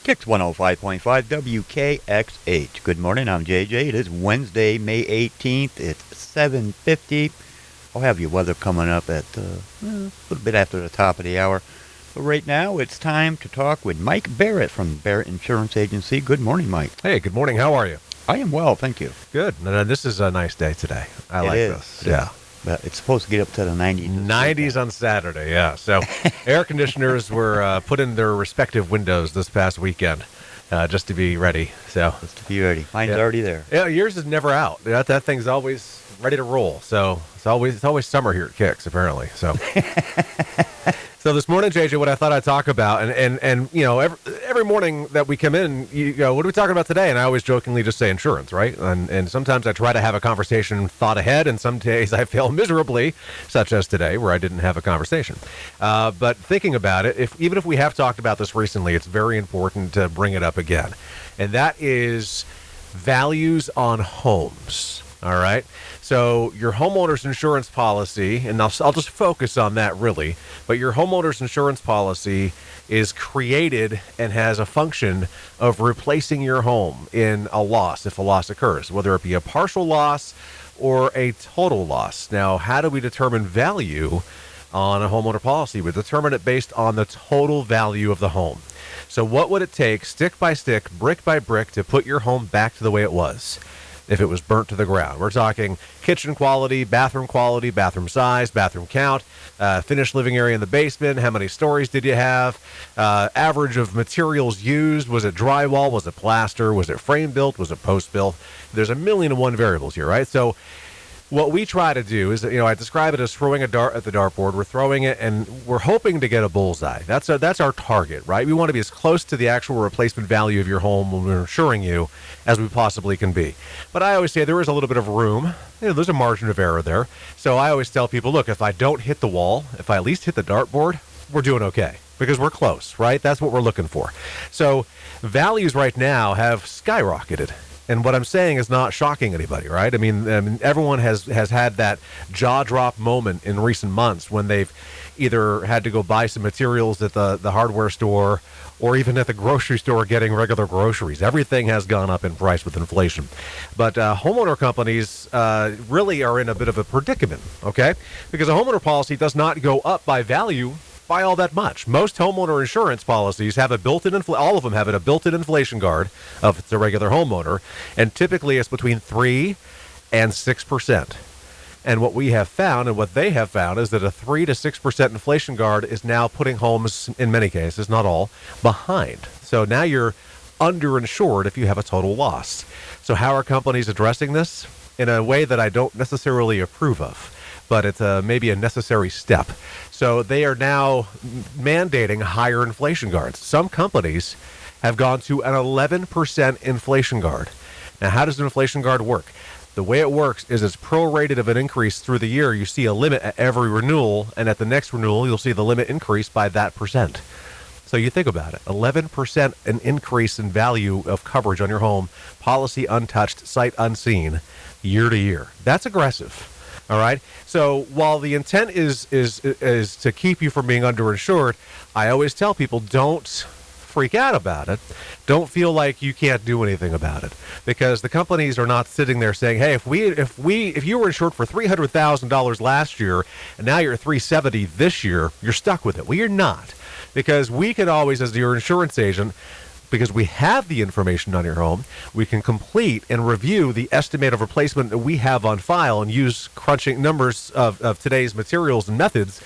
Kicks 105.5 WKXH. Good morning, I'm JJ. It is Wednesday, May 18th. It's 7:50. I'll have your weather coming up at a little bit after the top of the hour. But right now, it's time to talk with Mike Barrett from Barrett Insurance Agency. Good morning, Mike. Hey, good morning. How are you? I am well, thank you. Good. This is a nice day today. I like this. Yeah. But it's supposed to get up to the 90s. 90s on Saturday, yeah. So air conditioners were put in their respective windows this past weekend just to be ready. Just to be ready. Mine's already there. Yeah, yours is never out. That thing's always ready to roll. So it's always summer here at Kicks, apparently. So So this morning, JJ, what I thought I'd talk about, and you know, every morning that we come in, you go, what are we talking about today? And I always jokingly just say insurance, right? And sometimes I try to have a conversation thought ahead, and some days I fail miserably, such as today, where I didn't have a conversation. But thinking about it, even if we have talked about this recently, it's very important to bring it up again. And that is values on homes. All right. So your homeowner's insurance policy, and I'll just focus on that really, but your homeowner's insurance policy is created and has a function of replacing your home in a loss, if a loss occurs, whether it be a partial loss or a total loss. Now, how do we determine value on a homeowner policy? We determine it based on the total value of the home. So what would it take, stick by stick, brick by brick, to put your home back to the way it was if it was burnt to the ground? We're talking kitchen quality, bathroom size, bathroom count, finished living area in the basement, how many stories did you have, average of materials used, was it drywall, was it plaster, was it frame built, was it post built? There's a million and one variables here, right? So what we try to do is, I describe it as throwing a dart at the dartboard. We're throwing it, and we're hoping to get a bullseye. That's our target, right? We want to be as close to the actual replacement value of your home when we're insuring you as we possibly can be. But I always say there is a little bit of room. There's a margin of error there. So I always tell people, look, if I don't hit the wall, if I at least hit the dartboard, we're doing okay because we're close, right? That's what we're looking for. So values right now have skyrocketed. And what I'm saying is not shocking anybody, right? I mean everyone has had that jaw-drop moment in recent months when they've either had to go buy some materials at the hardware store or even at the grocery store getting regular groceries. Everything has gone up in price with inflation. But homeowner companies really are in a bit of a predicament, okay? Because a homeowner policy does not go up by value by all that much. Most homeowner insurance policies have a built-in all of them have a built-in inflation guard if it's a regular homeowner, and typically it's between 3 and 6%. And what we have found, and what they have found, is that a 3 to 6% inflation guard is now putting homes, in many cases, not all, behind. So now you're underinsured if you have a total loss. So how are companies addressing this? In a way that I don't necessarily approve of, but it's maybe a necessary step. So they are now mandating higher inflation guards. Some companies have gone to an 11% inflation guard. Now, how does an inflation guard work? The way it works is it's prorated of an increase through the year. You see a limit at every renewal, and at the next renewal, you'll see the limit increase by that percent. So you think about it, 11% an increase in value of coverage on your home, policy untouched, sight unseen, year to year. That's aggressive. All right. So while the intent is to keep you from being underinsured, I always tell people don't freak out about it. Don't feel like you can't do anything about it, because the companies are not sitting there saying, "Hey, if you were insured for $300,000 last year and now you're at $370 this year, you're stuck with it." Well, you're not, because we can always, as your insurance agent, because we have the information on your home, we can complete and review the estimate of replacement that we have on file and use crunching numbers of today's materials and methods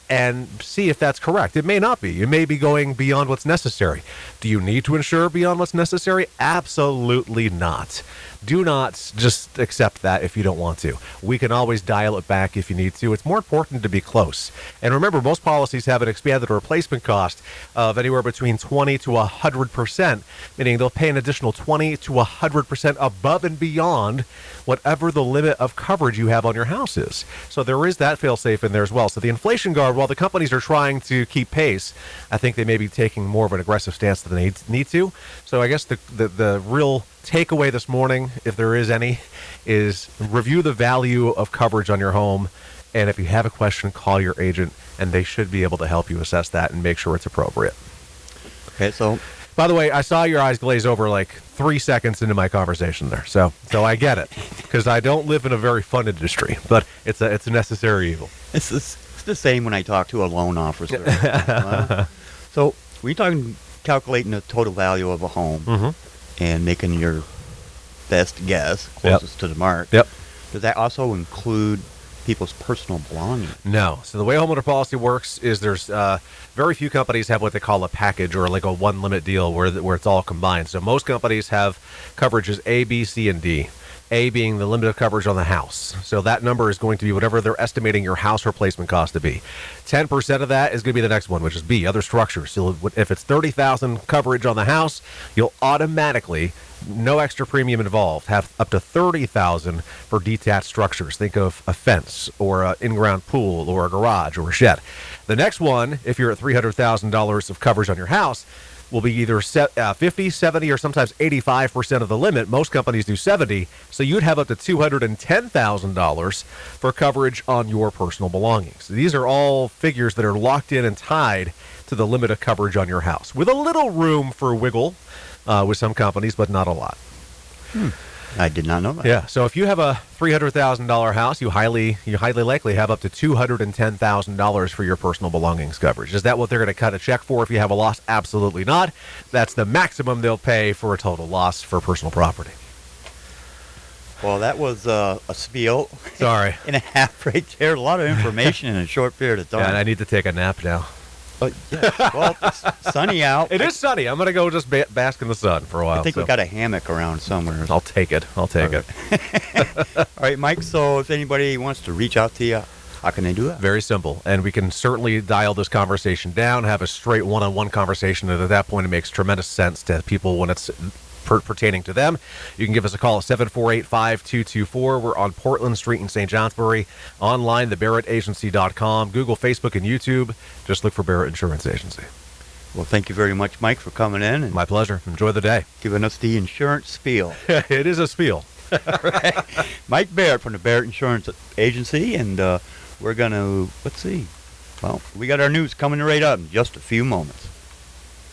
and see if that's correct. It may not be. You may be going beyond what's necessary. Do you need to insure beyond what's necessary? Absolutely not. Do not just accept that if you don't want to. We can always dial it back if you need to. It's more important to be close. And remember, most policies have an expanded replacement cost of anywhere between 20 to 100%, meaning they'll pay an additional 20 to 100% above and beyond whatever the limit of coverage you have on your house is. So there is that fail-safe in there as well. So the inflation guard, while the companies are trying to keep pace, I think they may be taking more of an aggressive stance than they need to. So I guess the real takeaway this morning, if there is any, is review the value of coverage on your home. And if you have a question, call your agent, and they should be able to help you assess that and make sure it's appropriate. Okay, so By the way, I saw your eyes glaze over like 3 seconds into my conversation there. So I get it, because I don't live in a very fun industry, but it's a necessary evil. It's the same when I talk to a loan officer. So when you're talking calculating the total value of a home and making your best guess closest to the mark, does that also include people's personal belongings? No. So the way homeowner policy works is there's very few companies have what they call a package, or like a one limit deal where it's all combined. So most companies have coverages A, B, C, and D. A being the limit of coverage on the house. So that number is going to be whatever they're estimating your house replacement cost to be. 10% of that is going to be the next one, which is B, other structures. So if it's $30,000 coverage on the house, you'll automatically, no extra premium involved, have up to $30,000 for detached structures. Think of a fence or an in-ground pool or a garage or a shed. The next one, if you're at $300,000 of coverage on your house, will be either 50, 70, or sometimes 85% of the limit. Most companies do 70, so you'd have up to $210,000 for coverage on your personal belongings. These are all figures that are locked in and tied to the limit of coverage on your house, with a little room for wiggle with some companies, but not a lot. I did not know that. Yeah, so if you have a $300,000 house, you highly likely have up to $210,000 for your personal belongings coverage. Is that what they're going to cut a check for if you have a loss? Absolutely not. That's the maximum they'll pay for a total loss for personal property. Well, that was a spiel. Sorry. And a half right there. A lot of information in a short period of time. Yeah, and I need to take a nap now. Yeah. Well, it's sunny out. It is sunny. I'm going to go just bask in the sun for a while. I think we got a hammock around somewhere. I'll take it. All right, Mike. So if anybody wants to reach out to you, how can they do that? Very simple. And we can certainly dial this conversation down, have a straight one-on-one conversation. And at that point, it makes tremendous sense to people when it's pertaining to them. You can give us a call at 748-5224. We're on Portland Street in St. Johnsbury. Online, thebarrettagency.com. Google, Facebook, and YouTube. Just look for Barrett Insurance Agency. Well, thank you very much, Mike, for coming in. And my pleasure. Enjoy the day. Giving us the insurance spiel. It is a spiel. Right. Mike Barrett from the Barrett Insurance Agency, and we're going to, let's see. Well, we got our news coming right up in just a few moments.